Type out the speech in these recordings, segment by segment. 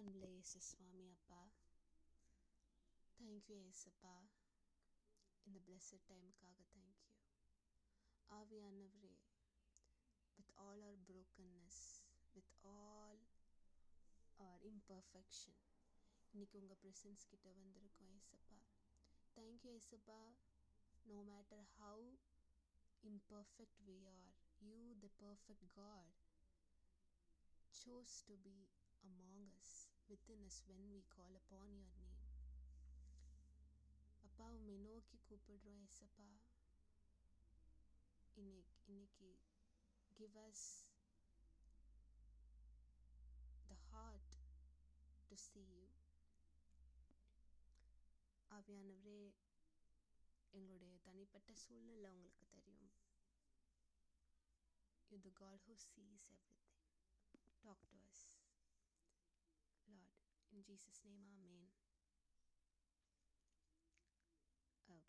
அன்புள்ள இயேசு சுவாமி அப்பா, தேங்க்யூ ஏசப்பா, இந்த பிளெஸட் டைமுக்காக தேங்க்யூ. ஆவியானவரே, with all our brokenness, with all our imperfection, இன்னைக்கு உங்கள் ப்ரெசன்ஸ் கிட்ட வந்திருக்கோம் ஏசப்பா. தேங்க்யூ ஏசப்பா. No matter how imperfect we are, you, the perfect God, chose to be among us, within us, when we call upon your name. அப்பா, உம்மை நோக்கி கூப்பிடுறோம் ஏசப்பா. இன்னைக்கு give us the heart to see you. ஆவியானவரே, எங்களுடைய தனிப்பட்ட சூழ்நிலை உங்களுக்கு தெரியும். You the God who sees everything. Talk to us, Lord. In Jesus' name, Amen. Okay.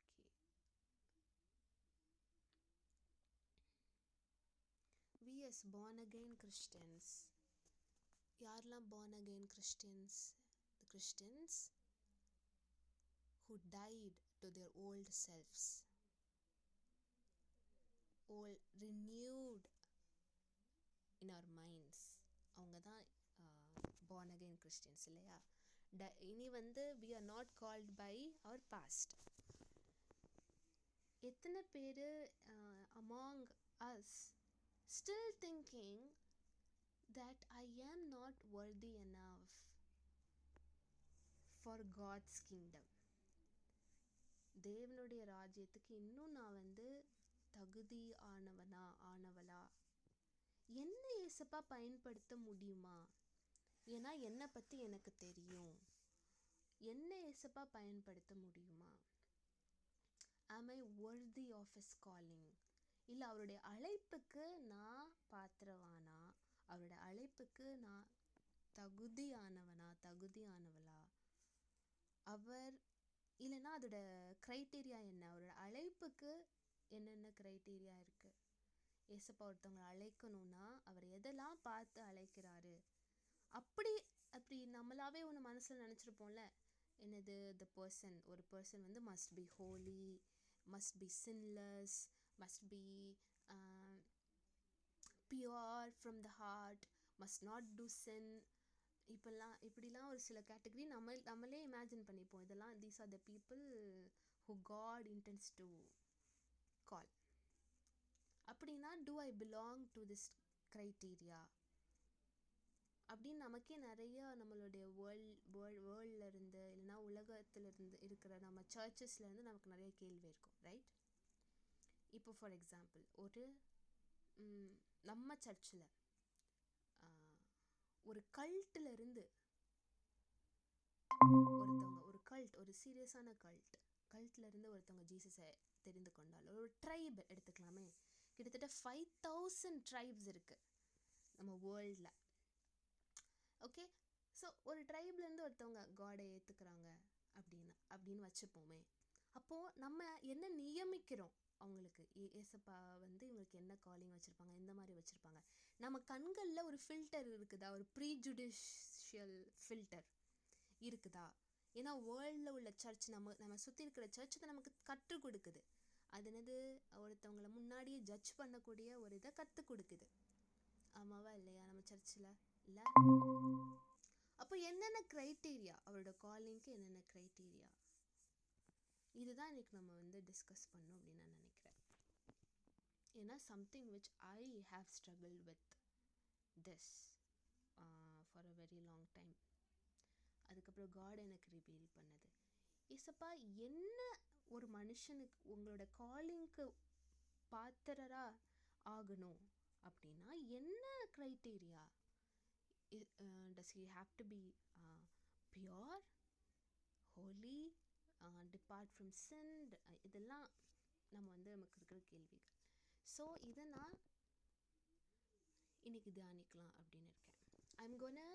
We as born again Christians, யாரெல்லாம் born again Christians? The Christians who died to their old selves, all renewed in our minds. அவங்க தான் born again Christians இல்லையா? இனி we are not called by our past. எத்தனை பேர் among us still thinking that I am not worthy enough for God's kingdom? தேவனுடைய ராஜ்யத்துக்கு இன்னும் நான் தகுதி ஆனவளா? என்ன ஏசப்பா பயன்படுத்த முடியுமா? ஏன்னா என்னை பற்றி எனக்கு தெரியும். என்ன ஏசப்பா பயன்படுத்த முடியுமா? Am I worthy of his calling? இல்லை அவருடைய அழைப்புக்கு நான் பாத்திரவானா? அவருடைய அழைப்புக்கு நான் தகுதியானவளா? அவர் இல்லைன்னா அதோட க்ரைட்டீரியா என்ன? அவரோட அழைப்புக்கு என்னென்ன க்ரைட்டீரியா இருக்குது? ஏசப்பா ஒருத்தவங்களை அழைக்கணும்னா அவர் எதெல்லாம் பார்த்து அழைக்கிறாரு? அப்படி நம்மளாவே ஒன்று மனசில் நினச்சிருப்போம்ல, என்னது, ஒரு person must be holy, must be sinless, must be pure from the heart, must not do sin. இப்படிலாம் ஒரு சில கேட்டகரி நம்மளே இமேஜின் பண்ணிப்போம். இதெல்லாம் these are the people who God intends to call. அப்படின்னா do I belong to this criteria? அப்படின்னு நமக்கே நிறைய நம்மளுடைய வேர்ல்டில் இருந்து இல்லைன்னா உலகத்திலிருந்து இருக்கிற நம்ம சர்ச்சஸ்லேருந்து நமக்கு நிறைய கேள்வி இருக்கும், ரைட்? இப்போ ஃபார் எக்ஸாம்பிள், நம்ம சர்ச்சில் ஒரு கல்ட்டிலிருந்து ஒருத்தவங்க ஒரு சீரியஸான கல்ட்லேருந்து ஒருத்தவங்க ஜீசஸை தெரிந்து கொண்டாலும், ஒரு ட்ரைப் எடுத்துக்கலாமே, கிட்டத்தட்ட 5000 ட்ரைப்ஸ் இருக்குது நம்ம வேர்ல்டில். ஓகே, ஸோ ஒரு ட்ரைப்லேருந்து ஒருத்தவங்க காடை ஏற்றுக்கிறாங்க அப்படின்னு வச்சுப்போமே. அப்போது நம்ம என்ன நியமிக்கிறோம் அவங்களுக்கு? ஏசப்பா இவங்களுக்கு என்ன காலிங் வச்சுருப்பாங்க, எந்த மாதிரி வச்சுருப்பாங்க? நம்ம கண்களில் ஒரு ஃபில்டர் இருக்குதா? ஒரு ப்ரீஜுடிஷியல் ஃபில்டர் இருக்குதா? ஏன்னா வேர்ல்டில் உள்ள சர்ச், நம்ம சுற்றி இருக்கிற சர்ச் தான் நமக்கு கற்றுக் கொடுக்குது. அது என்னது, ஒருத்தவங்களை முன்னாடியே ஜட்ஜ் பண்ணக்கூடிய ஒரு இதை கற்றுக் கொடுக்குது. ஆமாவா இல்லையா? நம்ம சர்ச்சில் இல்லை. அப்போ என்னென்ன க்ரைட்டீரியா, அவரோட காலிங்க்கு என்னென்ன க்ரைட்டீரியா? இதுதான் இன்னைக்கு நம்ம டிஸ்கஸ் பண்ணோம் அப்படின்னு நான் நினைக்கிறேன். ஏன்னா something which I have struggle with this for a very long time. அதுக்கப்புறம் காட் எனக்கு ரிவீல் பண்ணது, ஏசப்பா என்ன ஒரு மனுஷனுக்கு உங்களோட காலிங்க்கு பாத்திரரா ஆகணும் அப்படின்னா என்ன criteria? Does he have to be pure, holy, depart from sin? இதெல்லாம் நமக்கு இருக்கிற கேள்விகள். ஸோ இதை நான் இன்னைக்கு தியானிக்கலாம் அப்படின்னு இருக்கேன். I'm gonna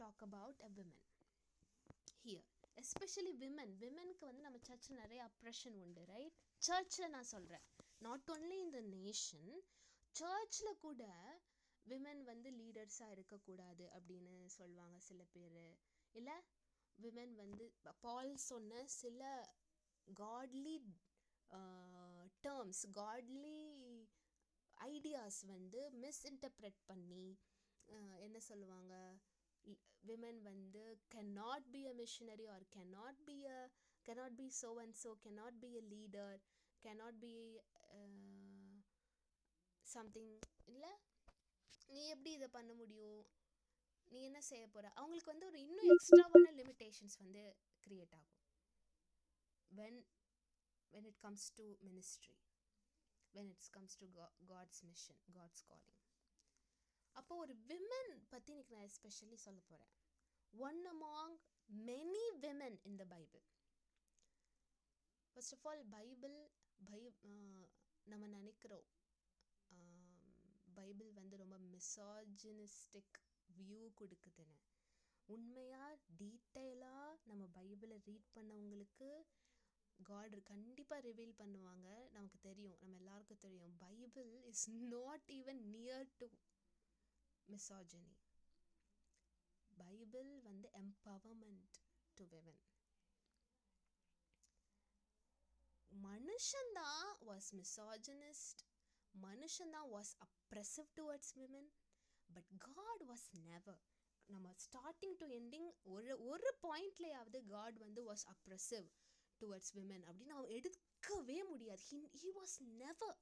talk about a woman here, especially விமென்க்கு நம்ம சர்ச்சில் நிறைய அப்ரெஷன் உண்டு, ரைட்? சர்ச்சில் நான் சொல்கிறேன், not only in the nation, சர்ச்சில் கூட விமன் லீடர்ஸாக இருக்கக்கூடாது அப்படின்னு சொல்லுவாங்க சில பேர். இல்லை விமன் வந்து பால் சொன்ன சில காட்லி டேர்ம்ஸ், காட்லி ஐடியாஸ் வந்து மிஸ்இன்டர்பிரட் பண்ணி என்ன சொல்லுவாங்க, விமன் வந்து cannot be a missionary or cannot be so and so, cannot be a leader, cannot be something. இல்லை நீ எப்படி இதை பண்ண முடியும், நீ என்ன செய்ய போகிற, அவங்களுக்கு வந்து ஒரு இன்னும் எக்ஸ்ட்ராவான லிமிட்டேஷன்ஸ் வந்து க்ரியேட் ஆகும் when it comes to ministry, when it comes to God's mission, God's calling. அப்போ ஒரு விமன் பற்றி இன்னைக்கு நான் எஸ்பெஷலி சொல்ல போகிறேன். One among many women in the Bible. First of all நம்ம நினைக்கிறோம் பைபிள் வந்து ரொம்ப மிசாஜினிஸ்டிக் வியூ கொடுக்குதுன்னு. உண்மையாக டீட்டெயிலாக நம்ம பைபிளை ரீட் பண்ணவங்களுக்கு காட் கண்டிப்பாக ரிவீல் பண்ணுவாங்க. நமக்கு தெரியும், நம்ம எல்லாருக்கும் தெரியும், Bible is not even near to misogyny. Bible வந்து எம்பவர்மெண்ட் டு விமன். மனுஷன்தான் வாஸ் மிசாஜினிஸ்ட், மனுஷன்தான் was oppressive towards women, but God was never. நம்ம ஸ்டார்டிங் டு எண்டிங் ஒரு பாயிண்ட்லேயாவது காட் வந்து வாஸ் அப்ரெசிவ் டுவர்ட்ஸ் விமன் அப்படின்னு அவன் எடுக்கவே முடியாது. he was never.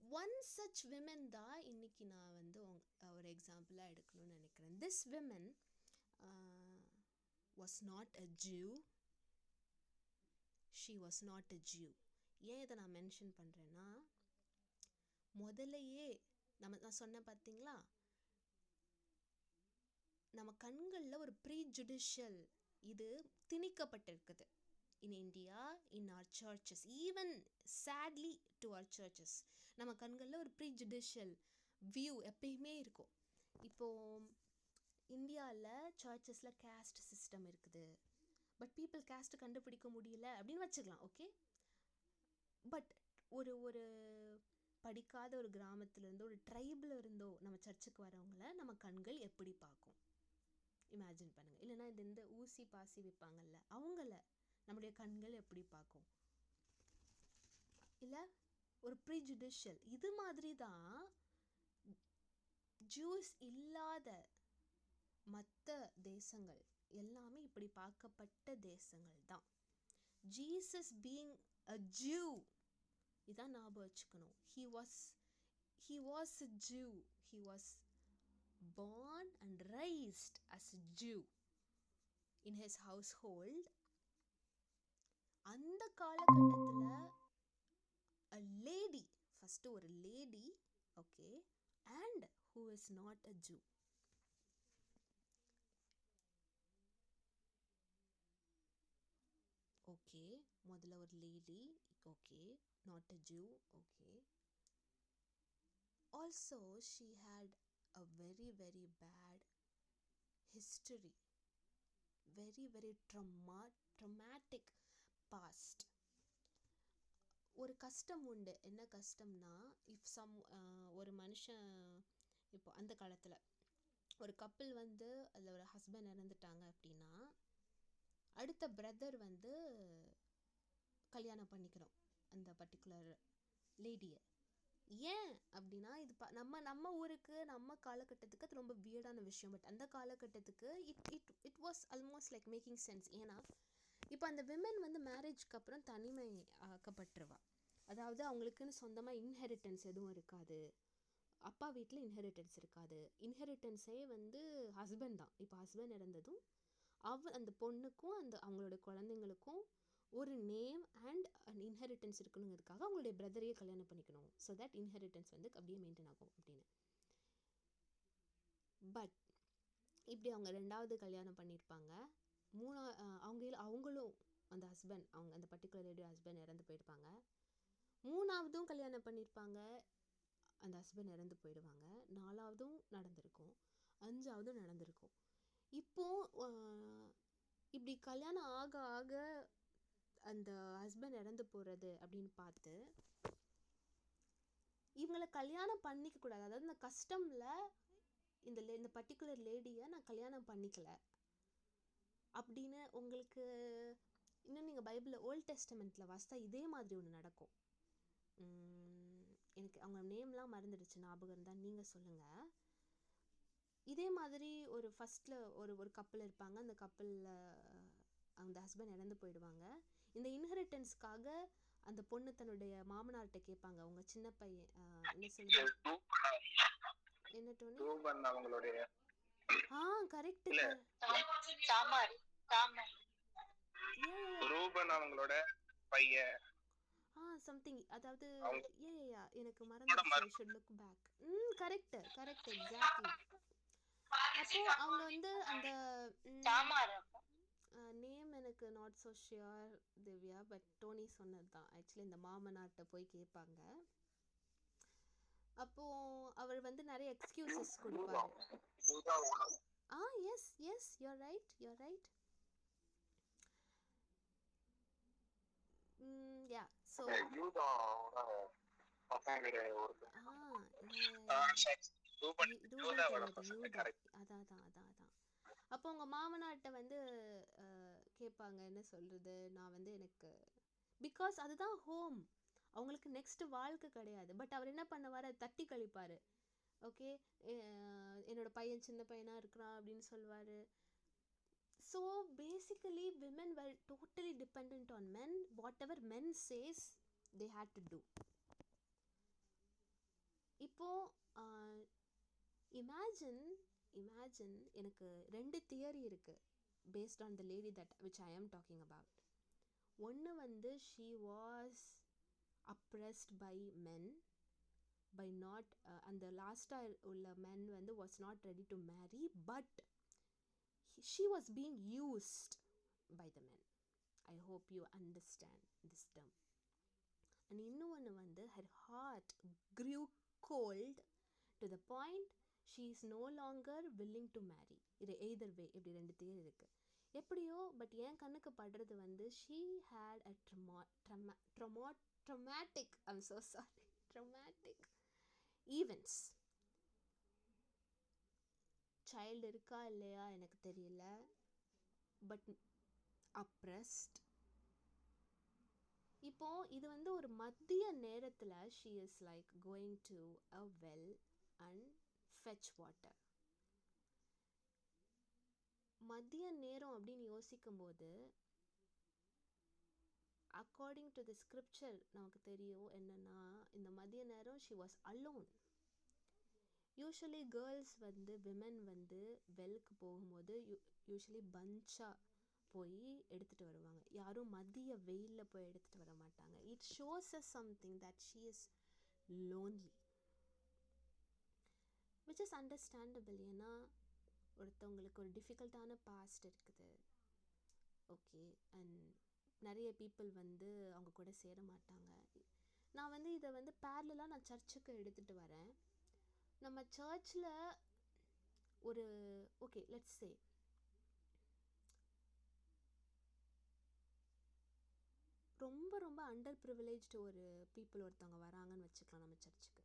One such women தான் இன்னைக்கு நான் வந்து ஒரு எக்ஸாம்பிளாக எடுக்கணும்னு நினைக்கிறேன். This women was not a Jew. she was not a Jew. ஏன் இதை நான் மென்ஷன் பண்ணுறேன்னா, முதலையே நான் சொன்னேன் பார்த்தீங்களா, நம்ம கண்களில் ஒரு ப்ரீஜுடிஷியல் இது திணிக்கப்பட்டிருக்குது. In India, in our churches, even sadly to our churches, நம்ம கண்களில் ஒரு ப்ரீஜுடிஷியல் வியூ எப்பயுமே இருக்கும். இப்போது இந்தியாவில் சர்ச்சஸில் கேஸ்ட் சிஸ்டம் இருக்குது, பட் பீப்புள் கேஸ்ட்டு கண்டுபிடிக்க முடியல அப்படின்னு வச்சுக்கலாம், ஓகே. பட் ஒரு படிக்காத ஒரு கிராமத்துலேருந்தோ ஒரு ட்ரைபில் இருந்தோ நம்ம சர்ச்சுக்கு வரவங்கள நம்ம கண்கள் எப்படி பார்க்கும் இமேஜின் பண்ணுங்கள். இல்லைனா இந்த ஊசி பாசி விற்பாங்கல்ல, அவங்கள நம்முடைய கண்கள் எப்படி பார்க்கும்? இல்லை ஒரு ப்ரீஜுடிஷியல். இது மாதிரி தான் ஜூஸ் இல்லாத மற்ற தேசங்கள் எல்லாமே இப்படி பார்க்கப்பட்ட தேசங்கள் தான். ஜீசஸ் பீயிங் அ ஜூ, இதான் ஞாபகம் வச்சுக்கணும். he was a Jew. he was born and raised as a Jew in his household. அந்த காலகட்டத்தில் a lady, first ஒரு lady, okay, and who is not a Jew. okay, முதல்ல ஒரு lady, okay, not a Jew, okay. Also she had a very very bad history, very very traumatic past. ஒரு கஷ்டம் உண்டு. என்ன கஷ்டம்னா, இஃப் ஒரு மனுஷன், இப்போ அந்த காலத்தில் ஒரு கப்பிள் வந்து அதில் ஒரு ஹஸ்பண்ட் இறந்துட்டாங்க அப்படின்னா, அடுத்த பிரதர் வந்து கல்யாணம் பண்ணிக்கிறோம் அந்த பர்டிகுலர் லேடியை. ஏன் அப்படின்னா, இது நம்ம ஊருக்கு நம்ம காலகட்டத்துக்கு அது ரொம்ப வியர்டான விஷயம். பட் அந்த காலகட்டத்துக்கு it was almost like making sense. ஏன்னா இப்போ அந்த விமன் வந்து மேரேஜ்க்கு அப்புறம் தனிமை ஆக்கப்பட்டுருவா. அதாவது அவங்களுக்குன்னு சொந்தமாக இன்ஹெரிட்டன்ஸ் எதுவும் இருக்காது, அப்பா வீட்டில் இன்ஹெரிட்டன்ஸ் இருக்காது. இன்ஹெரிட்டன்ஸே வந்து ஹஸ்பண்ட் தான். இப்போ ஹஸ்பண்ட் இறந்ததும் அந்த பொண்ணுக்கும் அவங்களோட குழந்தைங்களுக்கும் ஒரு நேம் அண்ட் இன்ஹெரிட்டன்ஸ் இருக்கணுங்கிறதுக்காக அவங்களுடைய பிரதரையே கல்யாணம் பண்ணிக்கணும். ஸோ தட் இன்ஹெரிட்டன்ஸ் வந்து அப்படியே மெயின்டைன் ஆகும் அப்படின்னு. பட் இப்படி அவங்க ரெண்டாவது கல்யாணம் பண்ணியிருப்பாங்க. அவங்களும் அந்த ஹஸ்பண்ட், அவங்க அந்த பர்டிகுலர் லேடி ஹஸ்பண்ட் இறந்து போயிருப்பாங்க. மூணாவதும் கல்யாணம் பண்ணியிருப்பாங்க, அந்த ஹஸ்பண்ட் இறந்து போயிடுவாங்க. நாலாவதும் நடந்திருக்கும், அஞ்சாவதும் நடந்திருக்கும். இப்போது இப்படி கல்யாணம் ஆக ஆக அந்த ஹஸ்பண்ட் இறந்து போகிறது அப்படின்னு பார்த்து இவங்களை கல்யாணம் பண்ணிக்க கூடாது. அதாவது இந்த கஸ்டமில் இந்த பர்டிகுலர் லேடியை நான் கல்யாணம் பண்ணிக்கல அப்படின்னு உங்களுக்கு இன்னும் நீங்கள் பைபிளில் ஓல்ட் டெஸ்டமெண்ட்டில் வாசித்தா இதே மாதிரி ஒன்று நடக்கும். எனக்கு அவங்க நேம்லாம் மறந்துடுச்சு, ஞாபகம் இருந்தால் நீங்கள் சொல்லுங்கள். இதே மாதிரி ஒரு ஃபஸ்ட்டில் ஒரு கப்பல் இருப்பாங்க. அந்த கப்பலில் அந்த ஹஸ்பண்ட் இறந்து போயிடுவாங்க. இந்த இன்ஹெரிட்டன்ஸ்க்காக அந்த பொண்ணு தன்னுடைய மாமனார்கிட்ட கேட்பாங்க, அவங்க சின்ன பையன் என்ன சொல்லுது, என்ன டோனி? அவங்களுடைய கரெக்ட் ரூபன் அவங்களோட பையன் சம்திங், அதாவது எனக்கு மறந்துடுச்சு. I should look back. Correct exactly. அப்போ அவங்க வந்து அந்த நேம் எனக்கு not so sure Divya, but Tony சொன்னது தான். ஆக்சுவலி இந்த மாமனார்கிட்ட போய் கேட்பாங்க. அப்போ அவர் வந்து நிறைய எக்ஸ்கியூசஸ் கொடுப்பாரு. S you're right. Yeah, so அதான். அப்போ உங்க மாமனார்கிட்ட வந்து கேட்பாங்க, என்ன சொல்றது, நான் வந்து எனக்கு பிகாஸ் அதுதான் ஹோம், அவங்களுக்கு நெக்ஸ்ட் வாழ்க்கை கிடையாது. பட் அவர் என்ன பண்ணுவார், அதை தட்டி கழிப்பார். ஓகே, என்னோட பையன் சின்ன பையனாக இருக்கிறான் அப்படின்னு சொல்லுவார். So basically women were totally dependent on men. Whatever men says they had to do. இப்போ இமேஜின் எனக்கு 2 தியரி இருக்குது based on the lady that which I am talking about. ஒன்று வந்து she was oppressed by men by not அந்த லாஸ்ட்டாக உள்ள men வந்து was not ready to marry, but she was being used by the men. I hope you understand this term. And இன்னொன்று வந்து her heart grew cold to the point she is no longer willing to marry. இது either way, இப்படி 2 theory இருக்குது. எப்படியோ but என் கண்ணுக்கு படுறது வந்து she had a traumatic I'm so sorry traumatic events. Child இருக்கா இல்லையா எனக்கு தெரியல, பட் அப்ரெஸ்ட். இப்போ இது வந்து ஒரு மதிய நேரத்தில் she is like going to a well and fetch water. மதிய நேரம் அப்படின்னு யோசிக்கும் போது அக்கார்டிங் டு தி ஸ்கிரிப்சர் நமக்கு தெரியும் என்னன்னா, இந்த மதிய நேரம் she was alone. Usually girls வந்து விமென் வந்து வெல்க்கு போகும்போது யூஸ்வலி பஞ்சாக போய் எடுத்துகிட்டு வருவாங்க. யாரும் மதிய வெயிலில் போய் எடுத்துகிட்டு வர மாட்டாங்க. It shows as something that she is lonely, which is understandable. ஏன்னா ஒருத்தவங்களுக்கு ஒரு டிஃபிகல்ட்டான பாஸ்ட் இருக்குது. ஓகே, அண்ட் நிறைய பீப்புள் வந்து அவங்க கூட சேர மாட்டாங்க. நான் வந்து இதை வந்து பேரலாக நான் சர்ச்சுக்கு எடுத்துகிட்டு வரேன். நம்ம சர்ச்சில் ஒரு ஓகே லெட்ஸ் சே ரொம்ப ரொம்ப அண்டர் ப்ரிவிலேஜ்டு ஒரு பீப்புள் ஒருத்தவங்க வராங்கன்னு வச்சுக்கலாம் நம்ம சர்ச்சுக்கு.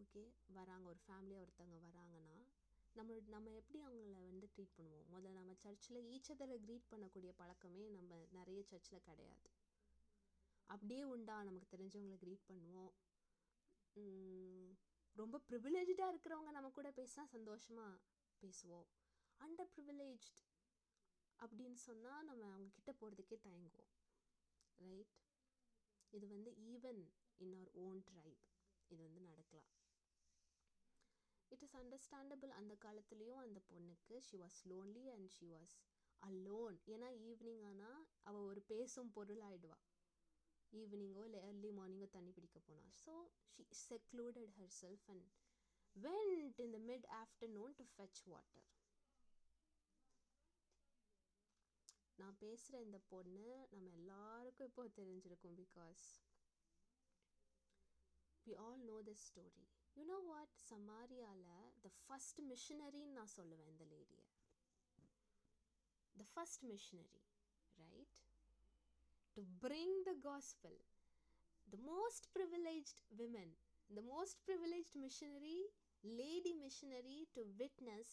ஓகே, வராங்க, ஒரு ஃபேமிலியாக ஒருத்தவங்க வராங்கன்னா நம்ம எப்படி அவங்கள வந்து ட்ரீட் பண்ணுவோம்? முதல்ல நம்ம சர்ச்சில் ஈச் அதரை க்ரீட் பண்ணக்கூடிய பழக்கமே நம்ம நிறைய சர்ச்சில் கிடையாது. அப்படியே உண்டா நமக்கு தெரிஞ்சவங்களை க்ரீட் பண்ணுவோம். ரொம்ப ப்ரிவிலேஜாக இருக்கிறவங்க நம்ம கூட பேசினா சந்தோஷமாக பேசுவோம். அண்டர் ப்ரிவிலேஜ்ட் அப்படின்னு சொன்னால் நம்ம அவங்கக்கிட்ட போகிறதுக்கே தயங்குவோம், ரைட்? இது வந்து even in our own tribe இது வந்து நடக்கலாம். It is understandable. அந்த காலத்துலேயும் அந்த பொண்ணுக்கு she was lonely and she was alone. ஏன்னா ஈவினிங் ஆனால் அவள் ஒரு பேசும் பொருள் ஆகிடுவா. ஈவினிங்கோ இல்லை ஏர்லி மார்னிங்கோ தண்ணி பிடிக்க போனால். So she secluded her self and went in the mid afternoon to fetch water. நான் பேசுகிற இந்த பொண்ணு நம்ம எல்லாருக்கும் இப்போ தெரிஞ்சிருக்கும், because we all know this story. You know what? சமாரியாவில் the first missionary நான் சொல்லுவேன் இந்த லேடியை. The first missionary, right? To bring the gospel. The most privileged women the most privileged missionary, lady missionary to witness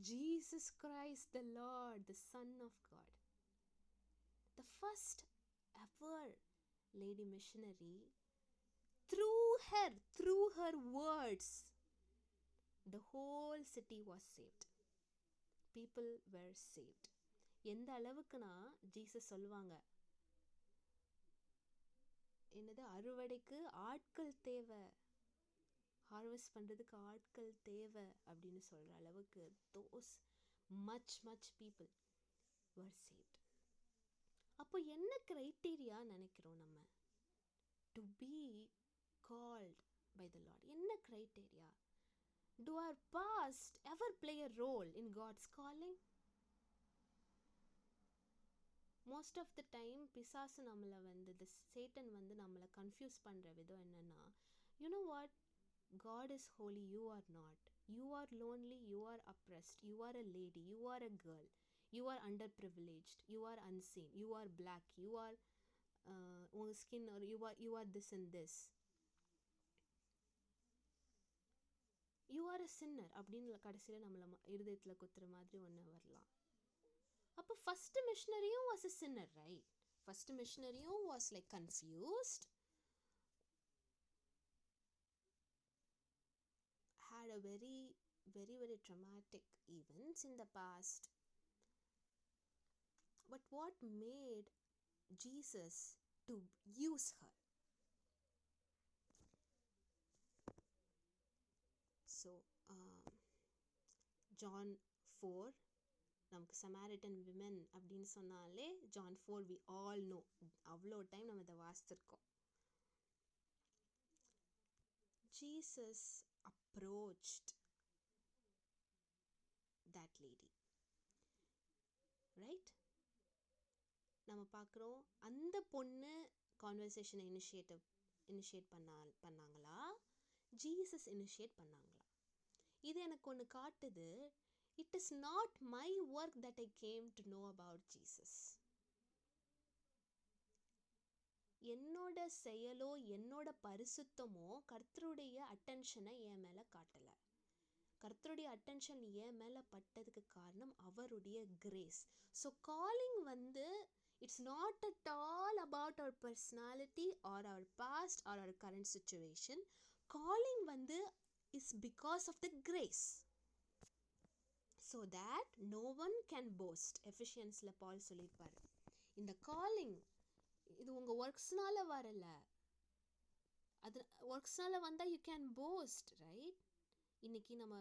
Jesus Christ the Lord, the Son of God. The first ever lady missionary, through her words, the whole city was saved. People were saved. எந்த அளவுக்குனா Jesus சொல்லுவாங்க, என்னது, அறுவடைக்கு ஆட்கள் தேவை, harvest பண்ணுறதுக்கு ஆட்கள் தேவை அப்படின்னு சொல்கிற அளவுக்கு those much people were saved. அப்போ என்ன க்ரைட்டீரியா நினைக்கிறோம் நம்ம to be called by the Lord? என்ன criteria? Do our past ever play a role in God's calling? Most of the time பிசாசு நம்மளை வந்து சேட்டன் வந்து நம்மளை கன்ஃபியூஸ் பண்ணுற விதம் என்னன்னா, you know what, God is holy, you are not. You are lonely, you are oppressed, you are a lady, you are a girl, you are underprivileged, you are unseen, you are black, you are உங்கள் skin, or you are this and this, you are a sinner அப்படின்னு கடைசியில் நம்மளை இருதயத்தில் குத்துற மாதிரி ஒன்று வரலாம். அப்போ ஃபர்ஸ்ட் மிஷனரியும் was a sinner, right? First மிஷனரியும் was like confused, had a very traumatic events in the past. But what made Jesus to use her? So John 4, நமக்கு சமாரிட்டன் விமன் அப்படின்னு சொன்னாலே John 4 we all know. அவ்வளோ time நம்ம இதை வாசித்திருக்கோம். Jesus approached that lady, right? நம்ம பார்க்குறோம், அந்த பொண்ணு கான்வர்சேஷனை இனிஷியேட் பண்ணாங்களா, ஜீசஸ் இனிஷியேட் பண்ணாங்களா? இது எனக்கு ஒன்று காட்டுது, it is not my work that I came to know about Jesus. என்னோட செயலோ என்னோட பரிசுத்தமோ கர்த்தருடைய அட்டென்ஷனை என் மேலே காட்டலை. கர்த்தருடைய அட்டென்ஷன் என் மேலே பட்டதுக்கு காரணம் அவருடைய கிரேஸ். ஸோ காலிங் வந்து it's not at all about our personality or our past or our current situation. Calling வந்து is because of the grace, so that no one can boast. எஃபிஷியன்ஸில் பால் சொல்லியிருப்பார், இந்த calling இது உங்கள் ஒர்க்ஸ்னால வரல, அது ஒர்க்ஸ்னால வந்தால் யூ கேன் போஸ்ட், ரைட்? இன்னைக்கு நம்ம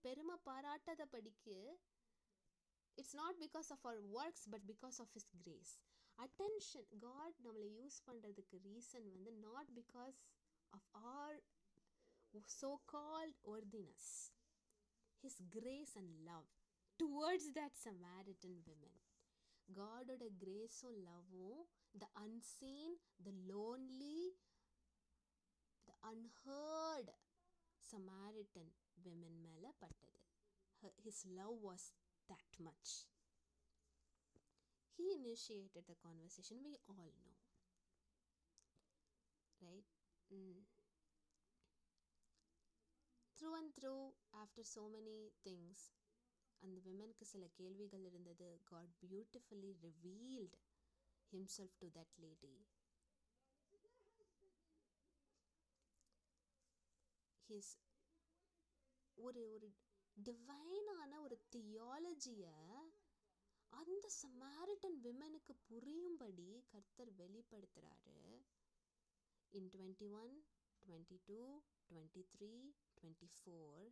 பெருமை பாராட்டாத படிக்கு it's not because of our works but because of his grace. Attention God நம்மளை யூஸ் பண்ணுறதுக்கு ரீசன் வந்து not because of our so called worthiness, his grace and love towards that Samaritan woman. காடோட கிரேஸும் லவ்வும் the unseen, the lonely, the unheard Samaritan women மேலே பட்டது. His love was that much. He initiated the conversation, we all know, right? Through and through, after so many things, அந்த விமனுக்கு சில கேள்விகள் இருந்தது. God beautifully revealed himself to that lady. His ஒரு டிவைனான ஒரு தியாலஜியை அந்த Samaritan விமனுக்கு புரியும்படி கர்த்தர் வெளிப்படுத்துறாரு. In 21, 22, 23, 24,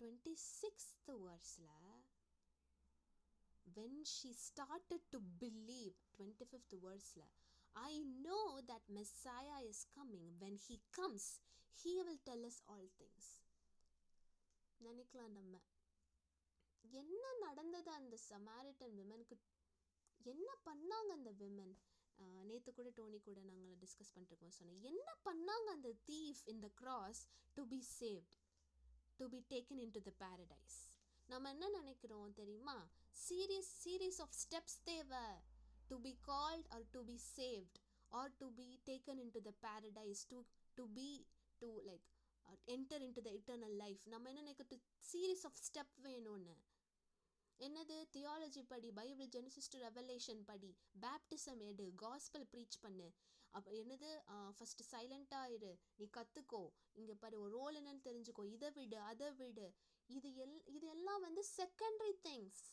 26th verseல when she started to believe, 25th verseல I know that Messiah is coming. When he comes, he will tell us all things. நினைக்கலாம் நம்ம என்ன நடந்தது அந்த சமாரிட்டன் விமனுக்கு, என்ன பண்ணாங்க அந்த விமன்? நேற்று கூட டோனி கூட நாங்கள் டிஸ்கஸ் பண்ணிருக்கோம், சொன்னேன் என்ன பண்ணாங்க அந்த thief in the cross to be saved, to be taken in to the paradise. நம்ம என்ன நினைக்கிறோம் தெரியுமா? சீரீஸ் ஆஃப் ஸ்டெப்ஸ் தேவை to be called or to be saved or to be taken into the paradise, to be to like enter into the eternal life. நம்ம என்ன நினைக்கிட்டு series of step வேணும்னு. என்னது theology படி, பைபிள் ஜெனசிஸ் டு ரெவலேஷன் படி, baptism எடு, gospel preach பண்ணு. அப்போ என்னது ஃபஸ்ட்டு சைலண்ட்டாக இரு, நீ கற்றுக்கோ, இங்கே பாரு ஒரு ரோல் என்னன்னு தெரிஞ்சுக்கோ, இதை விடு அதை விடு. இது எல்லாம் வந்து secondary things.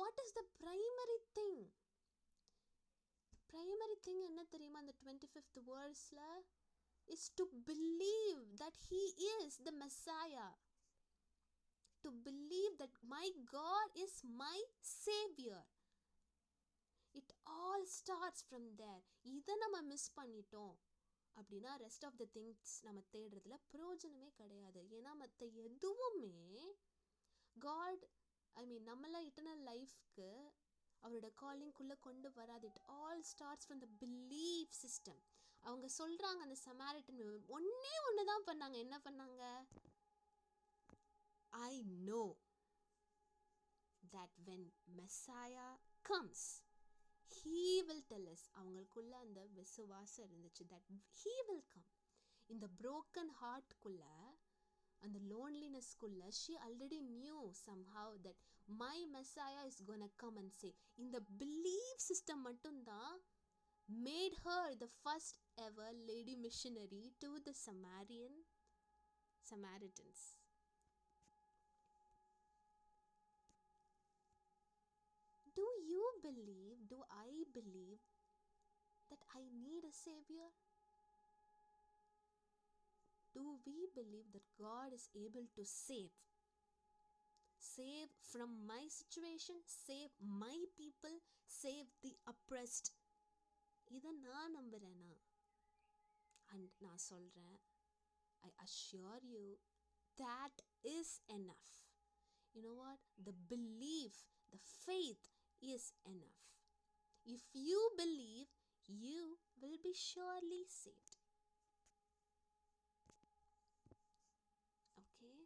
What is the primary thing? Primary thing என்ன தெரியுமா? அந்த 25th வேர்ஸில் is to believe that he is the messiah. To believe that my God is my savior. It all starts from there. இதை நம்ம miss பண்ணிட்டோம் அப்படின்னா rest of the things நம்ம தேடுறதுல பிரயோஜனமே கிடையாது. ஏன்னா மற்ற எதுவுமே காட் நம்மள இட்டர்னல் லைஃப்க்கு அவரோட காலிங்குள்ளே கொண்டு வராது. It all starts from the belief system. அவங்க சொல்கிறாங்க, அந்த சமாரிட்டன் ஒன்று தான் பண்ணாங்க. என்ன பண்ணாங்க? I know that when Messiah comes, he will tell us. அவங்களுக்குள்ள அந்த விசுவாசம் இருந்துச்சு that he will come. இந்த broken heart குள்ள, அந்த loneliness குள்ள, she already knew somehow that my Messiah is gonna come and say. இந்த belief system மட்டும்தான் made her the first ever lady missionary to the Samaritans. Do you believe, do I believe that I need a savior? Do we believe that God is able to save from my situation, save my people, save the oppressed? இதை நான் நம்புறேனா? And நான் சொல்றேன், I assure you that is enough. You know what? The belief, the faith is enough. If you believe, you will be surely saved. Okay?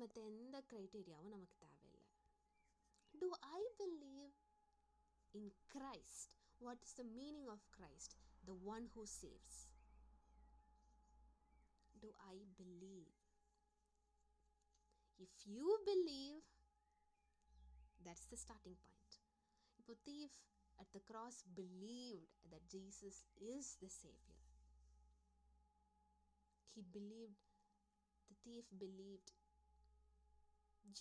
மற்ற எந்த க்ரைட்டீரியாவும் நமக்கு தேவையில்லை. Do I believe in Christ? What is the meaning of Christ? The one who saves. Do I believe? If you believe, that's the starting point. இப்போ thief at the cross believed that Jesus is the savior. He believed, the thief believed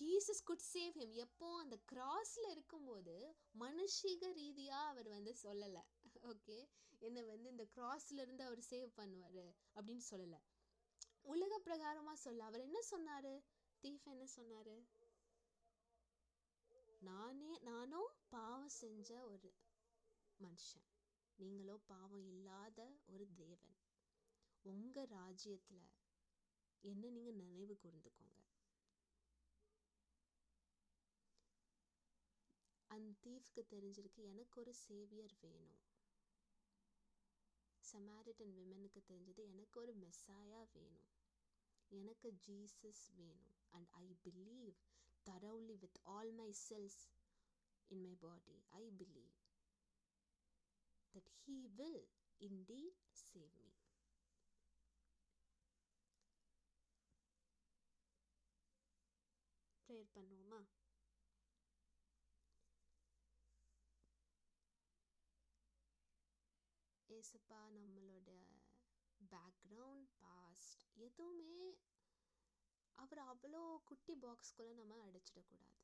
Jesus could save him. எப்போ? அந்த கிராஸ்ல இருக்கும்போது மனுஷிக ரீதியா அவர் வந்து சொல்லலை. Okay, என்னை வந்து இந்த கிராஸ்ல இருந்து அவர் சேவ் பண்ணுவாரு அப்படின்னு சொல்லலை. உலக பிரகாரமா சொல்ல அவர் என்ன சொன்னாரு? தீஃப் என்ன சொன்னாரு? நானும் பாவம் செஞ்ச ஒரு மனுஷன், நீங்களோ பாவம் இல்லாத ஒரு தேவன். உங்க ராஜ்யத்துல என்ன நீங்க நினைவு கூர்ந்துக்கோங்க. அந்த தீஃப்க்கு தெரிஞ்சிருக்கு, எனக்கு ஒரு சேவியர் வேணும். சமாரிட்டன் விமனுக்கு தெரிஞ்சது, எனக்கு ஒரு மெஸ்ஸாயா வேணும், எனக்கு ஜீசஸ் வேணும். And I believe thoroughly with all my cells in my body, I believe that he will indeed save me. Prayer பண்ணுவோமா? ஏசப்பா, நம்மளோட பேக்ரவுண்ட், பாஸ்ட் எதுவுமே அவர் அவ்வளோ குட்டி பாக்ஸ்குள்ளே நம்ம அடைச்சிடக்கூடாது.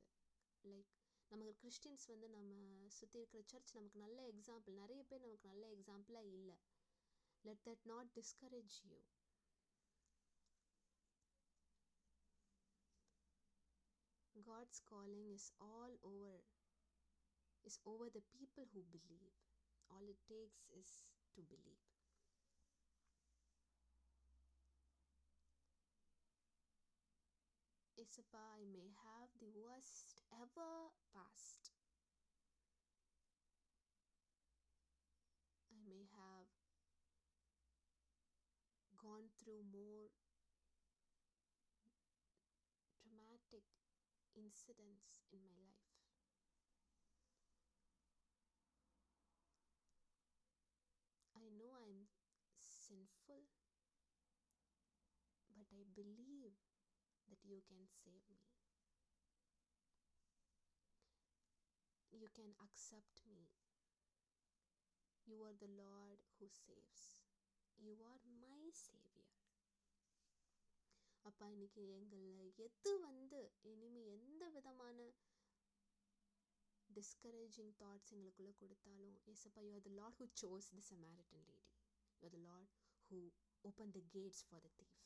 லைக் நமக்கு கிறிஸ்டின்ஸ் வந்து நம்ம சுற்றி இருக்கிற சர்ச் நமக்கு நல்ல எக்ஸாம்பிள், நிறைய பேர் நமக்கு நல்ல எக்ஸாம்பிளாக இல்லை. Let that not discourage you. God's calling is over the people who believe. All it takes is to believe. Isapa, I may have the worst ever past. I may have gone through more traumatic incidents in my life. powerful, but I believe that you can save me. You can accept me. You are the Lord who saves. You are my Savior. அப்பா, இன்னைக்கு எங்களில் எது இனிமே எந்த விதமான discouraging thoughts எங்களுக்குள்ளே கொடுத்தாலும், ஏசப்பா, you are the lord who chose the Samaritan lady. You are the lord who open the gates for the thief.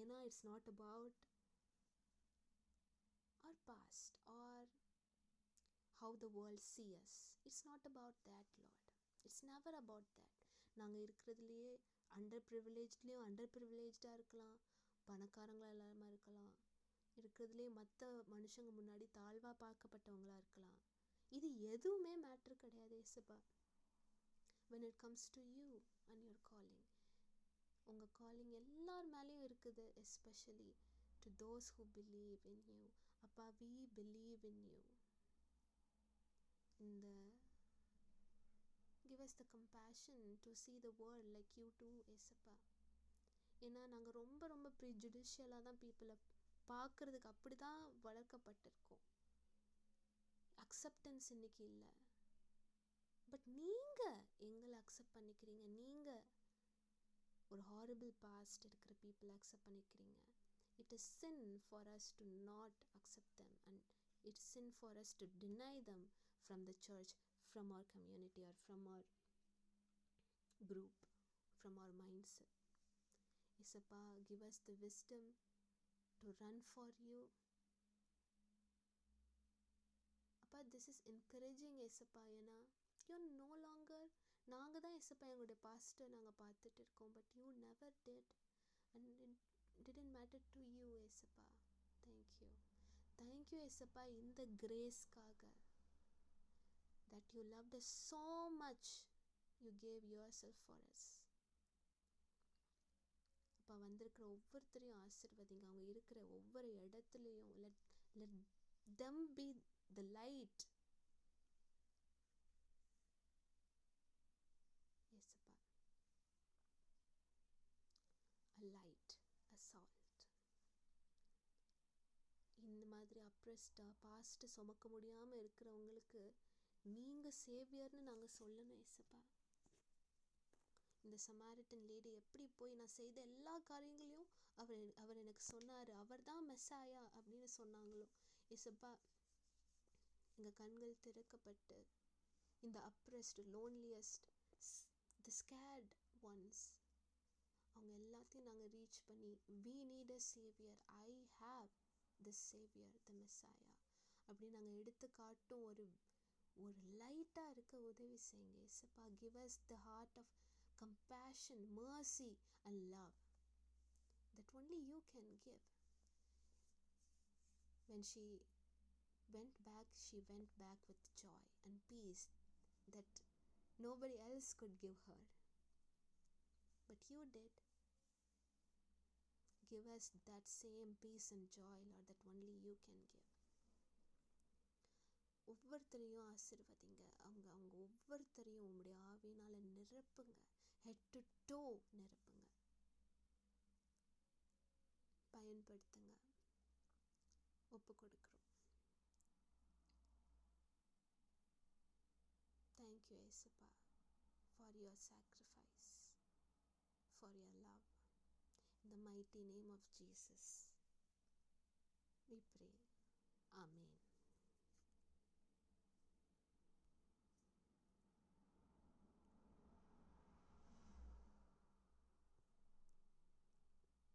ஏன்னா it's not about our past or how the world see us. It's not about that, Lord. It's never about that. நாங்கள் இருக்கிறதுலையே under ப்ரிவிலேஜ்டாக இருக்கலாம், பணக்காரங்களா இல்லாமல் இருக்கலாம், இருக்கிறதுலே மற்ற மனுஷங்க முன்னாடி தாழ்வாக பார்க்கப்பட்டவங்களாக இருக்கலாம். இது எதுவுமே மேட்ரு கிடையாது ஏசப்பா. when it comes to you and your calling, உங்கள் காலிங் எல்லார் மேலேயும் இருக்குது. Especially to those who believe in you. அப்பா, we believe in you. give us the compassion to see the world like you too, ஏசப்பா. ஏன்னா நாங்கள் ரொம்ப ப்ரிஜுடிஷியலாக தான் பீப்புளை பார்க்குறதுக்கு அப்படி தான் வளர்க்கப்பட்டிருக்கோம். அக்செப்டன்ஸ் இன்னைக்கு இல்லை. பட் நீங்கள் எங்களை அக்செப்ட் பண்ணிக்கிறீங்க. நீங்கள் ஒரு ஹாரிபிள் பாஸ்ட் இருக்கிற பீப்புளை அக்செப்ட் பண்ணிக்கிறீங்க. It is sin for us to not accept them, and it's sin for us to deny them from the church, from our community, or from our group, from our mindset. Isappa, give us the wisdom to run for you. Appa, this is encouraging, Isappa. ஏன்னா you're no longer, நாங்கள் தான் Isappa எங்களுடைய பாஸ்ட்டை நாங்கள் பார்த்துட்டு இருக்கோம், but you never did, and it didn't matter to you, Isappa. Thank you Isappa, இந்த கிரேஸ்க்காக, that you loved us so much, you gave yourself for us. அப்பா, வந்திருக்கிற ஒவ்வொருத்தரையும் ஆசீர்வதிங்க. அவங்க இருக்கிற ஒவ்வொரு இடத்துலையும் let them be the light. Isappa, a light, a salt. இந்த மாதிரி அப்ரெஸ்டாக பாஸ்ட்டு சுமக்க முடியாமல் இருக்கிறவங்களுக்கு நீங்கள் சேவியர்னு நாங்கள் சொல்லணும் ஏசப்பா. இந்த சமாரிட்டன் லேடி எப்படி போய் நான் செய்த எல்லா காரியங்களையும் அவர் எனக்கு சொன்னார், அவர் தான் மெஸ்ஸாயா அப்படின்னு சொன்னாங்களோ ஏசப்பா, எங்கள் கண்கள் திறக்கப்பட்டு இந்த அப்ரெஸ்ட், லோன்லியஸ்ட், தி ஸ்கேர்ட் ஒன்ஸ், அவங்க எல்லாத்தையும் நாங்கள் ரீச் பண்ணி, we need a savior, I have the savior, the messiah அப்படின்னு நாங்கள் எடுத்து காட்டும் ஒரு லைட்டாக இருக்க உதவி செய்யுங்க ஏசப்பா. give us the heart of compassion, mercy and love that only you can give. When she went back with joy and peace that nobody else could give her, but you did. Give us that same peace and joy, Lord, that only you can give. ஒவ்வொருத்தரையும் ஆசீர்வதிங்க. அவங்க ஒவ்வொருத்தரையும் உங்களுடைய ஆவியினால நிரப்புங்க, head to to நிரப்புங்க, பயன்படுத்துங்க. ஒப்பு கொடுக்குறோம். Thank you ஏசப்பா, for your sacrifice, for your love. In the mighty name of Jesus we pray. Amen.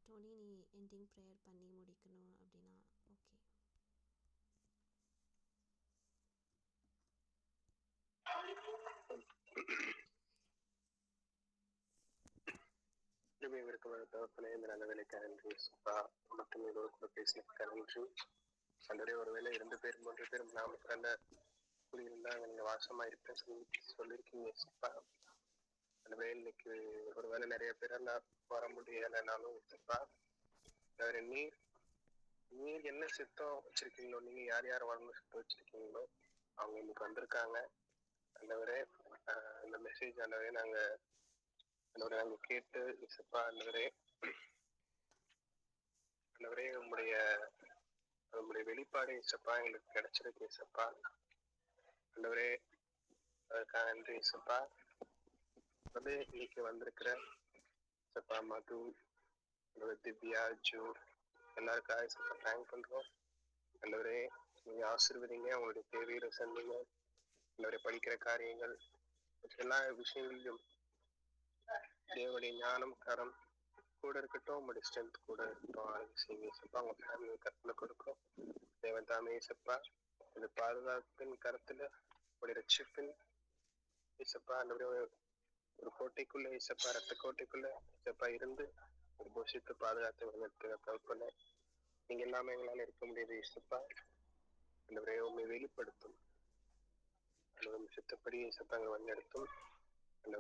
Dhoni, நீ எண்டிங் ப்ரேயர் பண்ணி முடிக்கணும் அப்படின்னா ஓகே. தகப்பனே, இந்த நல்ல வேலைக்காக நன்றி சுப்பா. மற்றும் இதோடு கூட பேசினதுக்காக நன்றி. அன்றே ஒருவேளை 2 பேர் 3 பேர் நாம பிறந்த குடியில் தான் நீங்க வாசமா இருப்பேன் சொல்லியிருக்கீங்க சுப்பா. அந்த வேலை இன்னைக்கு ஒருவேளை நிறைய பேரால வர முடியலைனாலும் சுப்பா, நீங்க என்ன சித்தம் வச்சிருக்கீங்களோ, நீங்க யார் வரணும் சித்தம் வச்சிருக்கீங்களோ அவங்க இன்னைக்கு வந்திருக்காங்க. ஆண்டவரே, இந்த மெசேஜ் ஆண்டவரே நாங்க ஆண்டவரே நாங்கள் கேட்டு இசப்பா ஆண்டவரே ஆண்டவரே உங்களுடைய வெளிப்பாடு இசப்பா எங்களுக்கு கிடைச்சிருக்கு இசப்பா ஆண்டவரே அதுக்காக நன்றி இசப்பா வந்து இன்னைக்கு வந்திருக்கிற இசப்பா மது திவ்யா ஜூ எல்லாருக்காக இசப்பா தேங்க் பண்றோம் ஆண்டவரே நீங்க ஆசீர்வதிங்க அவங்களுடைய தேவையில சந்திங்க ஆண்டவரே படிக்கிற காரியங்கள் எல்லா விஷயங்களிலும் தேவனுடைய ஞானம் கரம் கூட இருக்கட்டும் உங்களுடைய ஸ்ட்ரென்த் கூட இருக்கட்டும் ஆளுங்க செய்யுங்க சப்பா அவங்க ஃபேமிலி கருத்துல கொடுக்கும் தேவன் தாமே சப்பா இந்த பாதுகாப்பின் கருத்துல உங்களுடைய ரட்சிப்பின் இசப்பா அந்த ஒரு கோட்டைக்குள்ள இசப்பா ரத்த கோட்டைக்குள்ள இசப்பா இருந்து ஒரு போஷித்து பாதுகாத்து தவிர்ப்பன நீங்க எல்லாமே எங்களால இருக்க முடியாது இசப்பா அந்த உண்மை வெளிப்படுத்தும் அந்த சித்தப்படி இசப்பா அங்க வழிநடத்தும் அந்த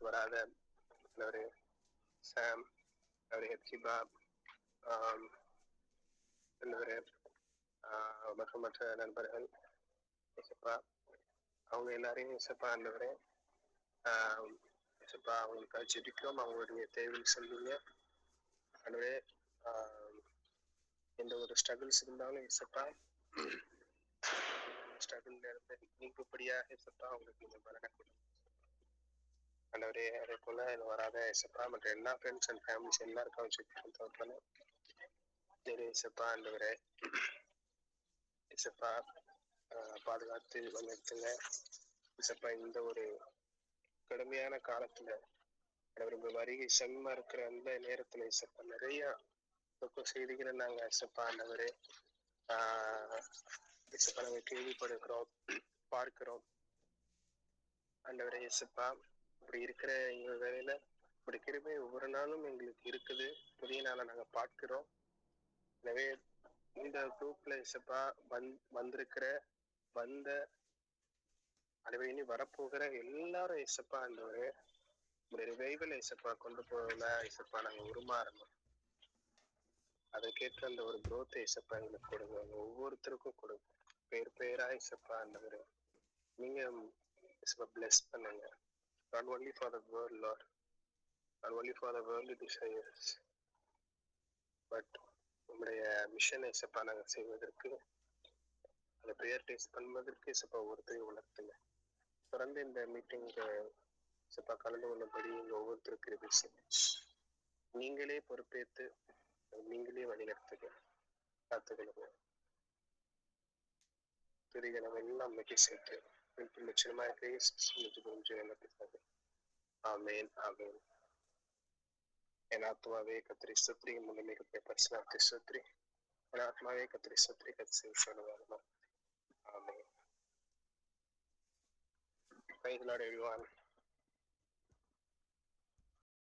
வராத சாம் ஹெப்சிபா மற்றும் மற்ற நண்பர்கள் இசப்பா அவங்க எல்லாரையும் இசப்பா ஆண்டவரே இசப்பா அவங்களுக்காக ஜெபிக்கிறோம் அவங்களுடைய தேவையில் சொல்லுங்க ஆண்டவரே எந்த ஒரு ஸ்ட்ரகிள்ஸ் இருந்தாலும் இசப்பா ஸ்ட்ரகிள்ல இருந்து நீங்கும்படியாக இசப்பா அவங்களுக்கு இந்த பலனை கொடுங்க ஆண்டவரே அதே போல இது வராத இசப்பா மற்ற எல்லா ஃப்ரெண்ட்ஸ் அண்ட் ஃபேமிலிஸ் எல்லாருக்கும் ஜெபிக்கிறோம் தவிர்ப்பன இசப்பா ஆண்டவரே இசப்பா பாதுகாத்து வந்திருக்குங்க இசப்பா இந்த ஒரு கடுமையான காலத்துல அவருக்கு வருகை செம்மா இருக்கிற அந்த நேரத்துல இசப்பா நிறைய துக்க செய்திகளை நாங்க இசப்பா ஆண்டவரே இசப்பா நாங்க கேள்விப்படுகிறோம் பார்க்கிறோம் ஆண்டவரே இசப்பா இப்படி இருக்கிற எங்க வேலையில இப்படி கிருபை ஒவ்வொரு நாளும் எங்களுக்கு இருக்குது புதிய நாளை நாங்க பார்க்கிறோம் எனவே இந்த குரூப்ல இசப்பா வந்திருக்கிற வந்த அதுவே இனி வரப்போகிற எல்லாரும் இசப்பா ஆண்டவரே ரிவைவல் இசப்பா கொண்டு போகல இசப்பா நாங்க உருமாறணும் அதற்கேற்ற அந்த ஒரு குரோத் இசப்பா எங்களுக்கு கொடுங்க ஒவ்வொருத்தருக்கும் கொடுங்க பேர் பேரா இசப்பா ஆண்டவரே நீங்க இசப்பா பிளஸ் பண்ணுங்க not only for the world Lord not only for the worldly desires but உங்களுடைய மிஷனை இசப்பா நாங்கள் செய்வதற்கு அதை ப்ரியர்டைஸ் பண்ணுவதற்கு இசப்பா ஒவ்வொருத்தரையும் உணர்த்துங்க தொடர்ந்து இந்த மீட்டிங் இசப்பா கலந்து கொள்ளும்படி இங்க ஒவ்வொருத்தருக்கு நீங்களே பொறுப்பேற்று நீங்களே வழிநடத்துங்க காத்துக்கொள்ளுங்க துதிகளை எல்லாம் மிக சேர்த்து நிச்சயமா ஆமேன் ஆமேன் என் ஆத்மாவே கத்திரி சுத்ரி முன்னிலை பரிசுநாத்தை சுத்ரி என் ஆத்மாவே கத்திரி சுத்ரி கத்தி சொல்லுவாங்க ஆமேன். Praise the Lord everyone.